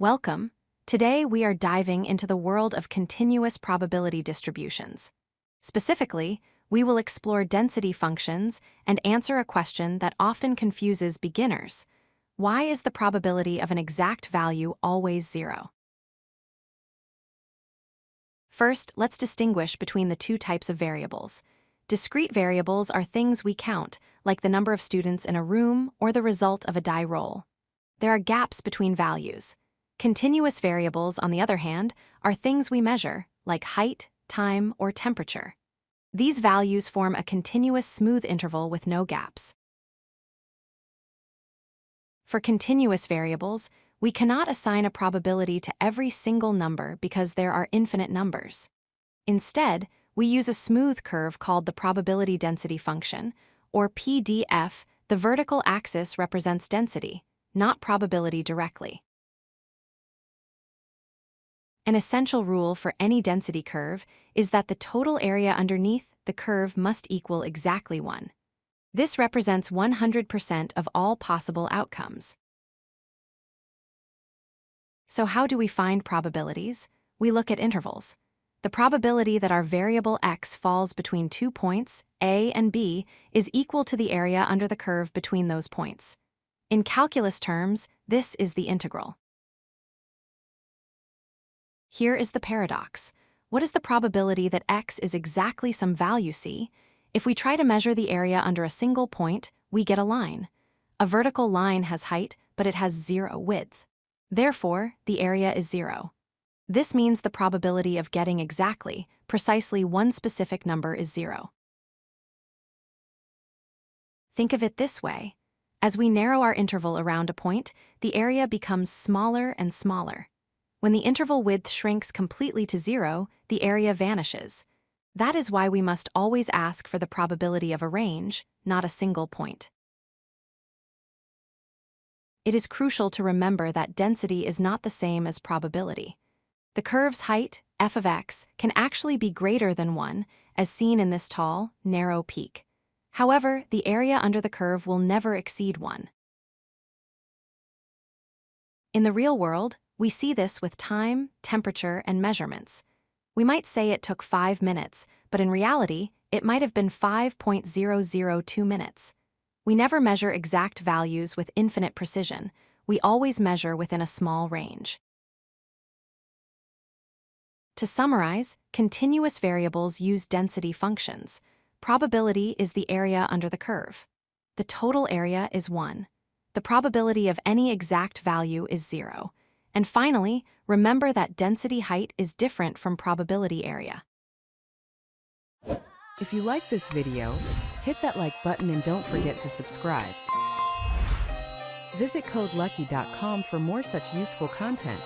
Welcome. Today we are diving into the world of continuous probability distributions. Specifically, we will explore density functions and answer a question that often confuses beginners. Why is the probability of an exact value always zero? First, let's distinguish between the two types of variables. Discrete variables are things we count, like the number of students in a room or the result of a die roll. There are gaps between values. Continuous variables, on the other hand, are things we measure, like height, time, or temperature. These values form a continuous smooth interval with no gaps. For continuous variables, we cannot assign a probability to every single number because there are infinite numbers. Instead, we use a smooth curve called the probability density function, or PDF. The vertical axis represents density, not probability directly. An essential rule for any density curve is that the total area underneath the curve must equal exactly 1. This represents 100% of all possible outcomes. So how do we find probabilities? We look at intervals. The probability that our variable x falls between 2 points, A and B, is equal to the area under the curve between those points. In calculus terms, this is the integral. Here is the paradox. What is the probability that x is exactly some value c? If we try to measure the area under a single point, we get a line. A vertical line has height, but it has 0 width. Therefore, the area is 0. This means the probability of getting exactly, precisely one specific number is 0. Think of it this way. As we narrow our interval around a point, the area becomes smaller and smaller. When the interval width shrinks completely to 0, the area vanishes. That is why we must always ask for the probability of a range, not a single point. It is crucial to remember that density is not the same as probability. The curve's height, f of x, can actually be greater than 1, as seen in this tall, narrow peak. However, the area under the curve will never exceed 1. In the real world, we see this with time, temperature, and measurements. We might say it took 5 minutes, but in reality, it might have been 5.002 minutes. We never measure exact values with infinite precision. We always measure within a small range. To summarize, continuous variables use density functions. Probability is the area under the curve. The total area is 1. The probability of any exact value is 0. And finally, remember that density height is different from probability area. If you like this video, hit that like button and don't forget to subscribe. Visit codelucky.com for more such useful content.